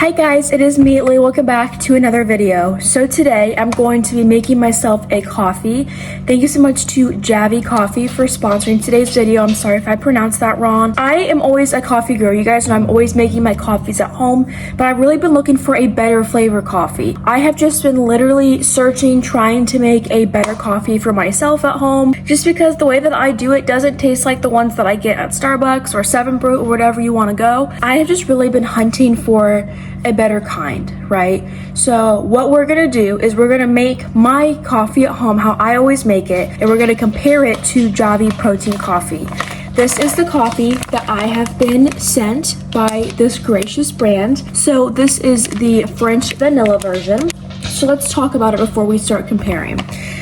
Hi guys, it is me, Lee. Welcome back to another video. So today I'm going to be making myself a coffee. Thank you so much to Javvy Coffee for sponsoring today's video. I'm sorry if I pronounced that wrong. I am always a coffee girl, you guys know I'm always making my coffees at home, but I've really been looking for a better flavor coffee. I have just been literally searching, trying to make a better coffee for myself at home, just because the way that I do it doesn't taste like the ones that I get at Starbucks or 7 Brew or whatever you want to go. I have just really been hunting for a better kind, right? So what we're gonna do is we're gonna make my coffee at home how I always make it, and we're gonna compare it to Javvy protein coffee. This is the coffee that I have been sent by this gracious brand. So this is the French vanilla version. So let's talk about it before we start comparing.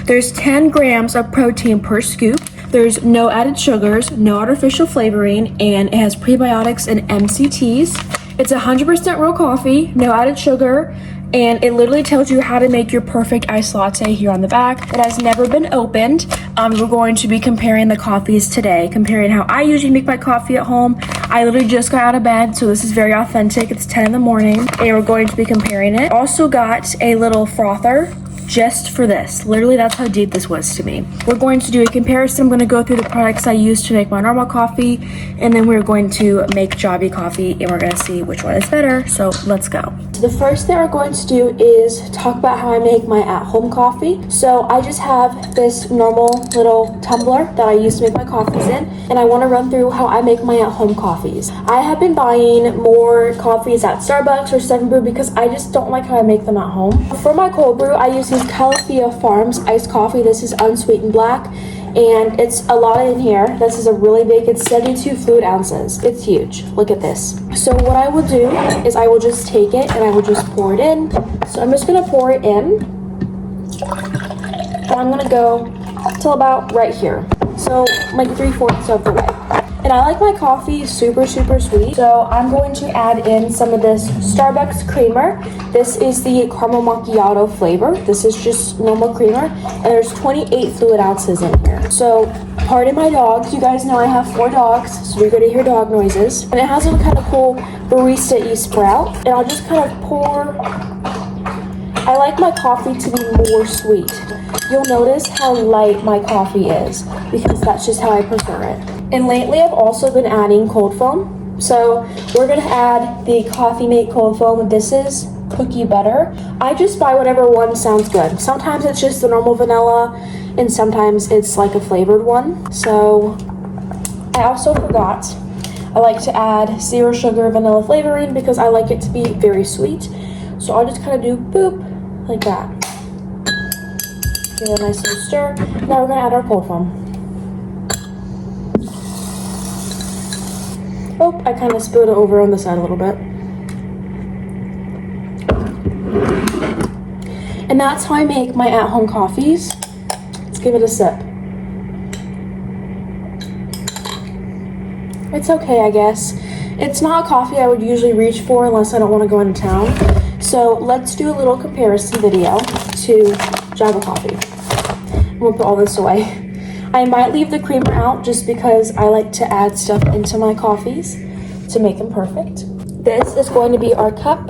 There's 10 grams of protein per scoop. There's no added sugars, no artificial flavoring, and it has prebiotics and MCTs. It's 100% real coffee, no added sugar, and it literally tells you how to make your perfect iced latte here on the back. It has never been opened. We're going to be comparing the coffees today, comparing how I usually make my coffee at home. I literally just got out of bed, so this is very authentic. It's 10 in the morning, and we're going to be comparing it. Also got a little frother just for this. Literally, that's how deep this was to me. We're going to do a comparison. I'm going to go through the products I use to make my normal coffee, and then we're going to make Javvy coffee, and we're going to see which one is better. So let's go. So the first thing we're going to do is talk about how I make my at-home coffee. So I just have this normal little tumbler that I use to make my coffees in, and I want to run through how I make my at-home coffees. I have been buying more coffees at Starbucks or 7 Brew because I just don't like how I make them at home. For my cold brew, I use Califia Farms iced coffee. This is unsweetened black, and it's a lot in here. This is a really big, it's 72 fluid ounces. It's huge. Look at this. So what I will do is I will just take it and I will just pour it in. So I'm just gonna pour it in, and I'm gonna go till about right here. So like 3/4 of the way. And I like my coffee super sweet, so I'm going to add in some of this Starbucks creamer. This is the caramel macchiato flavor. This is just normal creamer, and there's 28 fluid ounces in here. So pardon my dogs, you guys know I have 4 dogs, so you're gonna hear dog noises. And it has a kind of cool barista-y sprout, and I'll just kind of pour. I like my coffee to be more sweet. You'll notice how light my coffee is because that's just how I prefer it. And lately I've also been adding cold foam. So we're gonna add the Coffee Mate cold foam. This is cookie butter. I just buy whatever one sounds good. Sometimes it's just the normal vanilla, and sometimes it's like a flavored one. So I also forgot, I like to add 0 sugar vanilla flavoring because I like it to be very sweet. So I'll just kind of do boop, like that. Give it a nice little stir. Now we're gonna add our cold foam. Oh, I kind of spilled it over on the side a little bit. And that's how I make my at-home coffees. Let's give it a sip. It's okay, I guess. It's not a coffee I would usually reach for unless I don't want to go into town. So let's do a little comparison video to Javvy coffee. We'll put all this away. I might leave the creamer out just because I like to add stuff into my coffees to make them perfect. This is going to be our cup.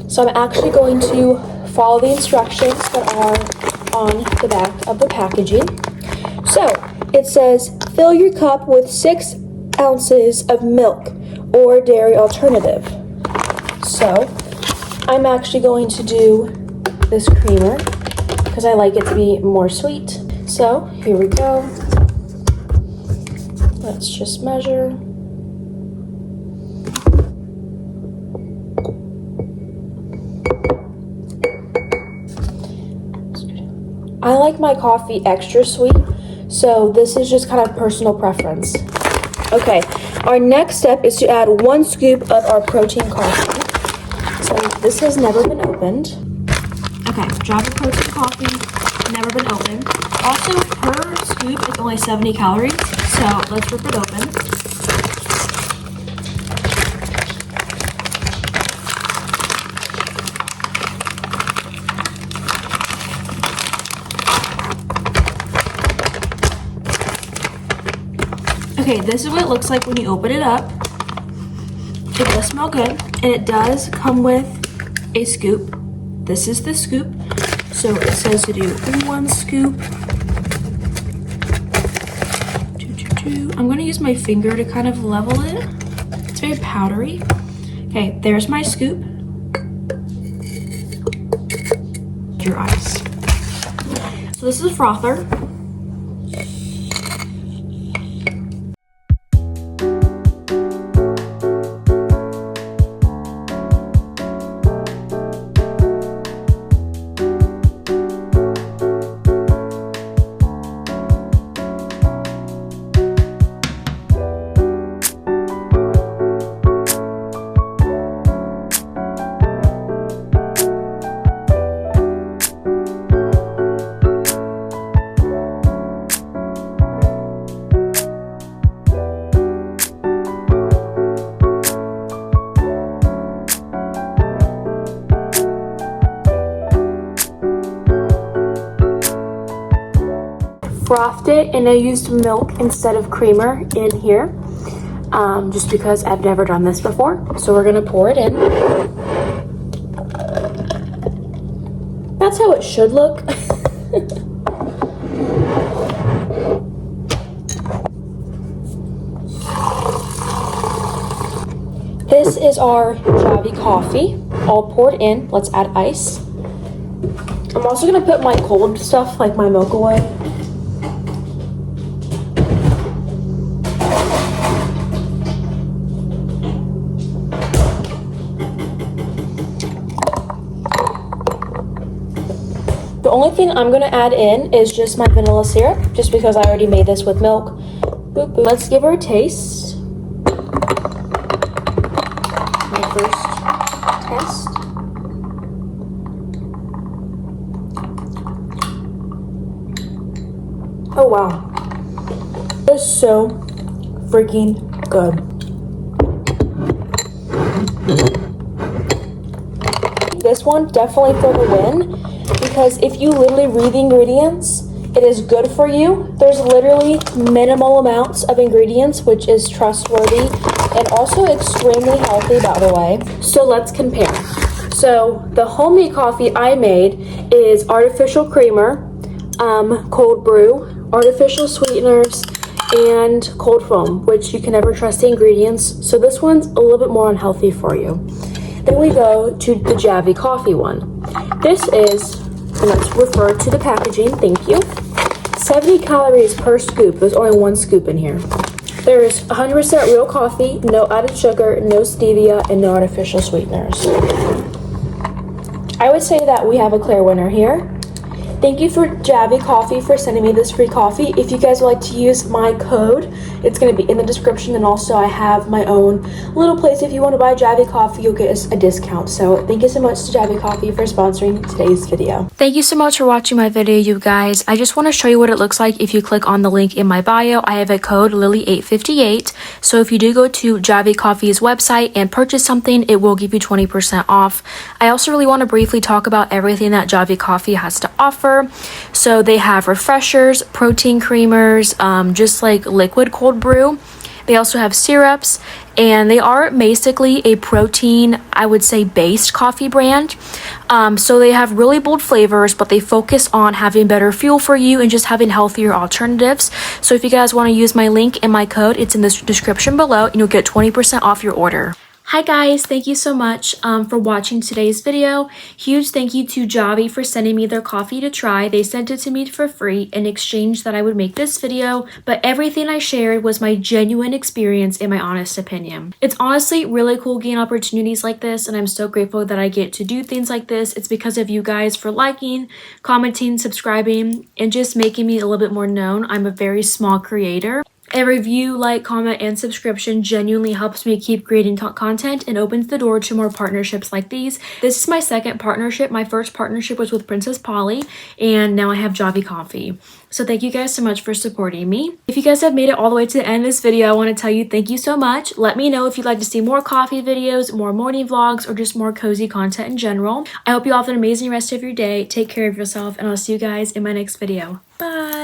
So I'm actually going to follow the instructions that are on the back of the packaging. So it says, fill your cup with 6 ounces of milk or dairy alternative. So I'm actually going to do this creamer because I like it to be more sweet. So here we go. Let's just measure. I like my coffee extra sweet, so this is just kind of personal preference. Okay, our next step is to add 1 scoop of our protein coffee. So this has never been opened. Okay, Javvy protein coffee, never been opened. Also, per scoop is only 70 calories, so let's rip it open. Okay, this is what it looks like when you open it up. It does smell good, and it does come with a scoop. This is the scoop. So it says to do 1 scoop. I'm gonna use my finger to kind of level it. It's very powdery. Okay, there's my scoop. Your ice. So this is a frother. Frothed it, and I used milk instead of creamer in here, just because I've never done this before. So we're gonna pour it in. That's how it should look. This is our Javvy coffee, all poured in. Let's add ice. I'm also gonna put my cold stuff, like my milk, away. The only thing I'm gonna add in is just my vanilla syrup, just because I already made this with milk. Boop, boop. Let's give her a taste. My first test. Oh wow. It's so freaking good. This one definitely for the win. Because if you literally read the ingredients, it is good for you. There's literally minimal amounts of ingredients, which is trustworthy and also extremely healthy, by the way. So let's compare. So the homemade coffee I made is artificial creamer, cold brew, artificial sweeteners, and cold foam, which you can never trust the ingredients. So this one's a little bit more unhealthy for you. Then we go to the Javvy coffee one. This is, and let's refer to the packaging, thank you. 70 calories per scoop. There's only 1 scoop in here. There's 100% real coffee, no added sugar, no stevia, and no artificial sweeteners. I would say that we have a clear winner here. Thank you for Javvy Coffee for sending me this free coffee. If you guys would like to use my code, it's going to be in the description. And also I have my own little place. If you want to buy Javvy Coffee, you'll get a discount. So thank you so much to Javvy Coffee for sponsoring today's video. Thank you so much for watching my video, you guys. I just want to show you what it looks like if you click on the link in my bio. I have a code Lily858. So if you do go to Javvy Coffee's website and purchase something, it will give you 20% off. I also really want to briefly talk about everything that Javvy Coffee has to offer. So they have refreshers, protein creamers, just like liquid cold brew. They also have syrups, and they are basically a protein, I would say, based coffee brand. So they have really bold flavors, but they focus on having better fuel for you and just having healthier alternatives. So if you guys want to use my link and my code, it's in the description below, and you'll get 20% off your order. Hi guys, thank you so much for watching today's video. Huge thank you to Javvy for sending me their coffee to try. They sent it to me for free in exchange that I would make this video, but everything I shared was my genuine experience and my honest opinion. It's honestly really cool getting opportunities like this, and I'm so grateful that I get to do things like this. It's because of you guys for liking, commenting, subscribing, and just making me a little bit more known. I'm a very small creator. A review, like, comment, and subscription genuinely helps me keep creating content and opens the door to more partnerships like these. This is my second partnership. My first partnership was with Princess Polly, and now I have Javvy Coffee. So thank you guys so much for supporting me. If you guys have made it all the way to the end of this video, I want to tell you thank you so much. Let me know if you'd like to see more coffee videos, more morning vlogs, or just more cozy content in general. I hope you all have an amazing rest of your day. Take care of yourself, and I'll see you guys in my next video. Bye!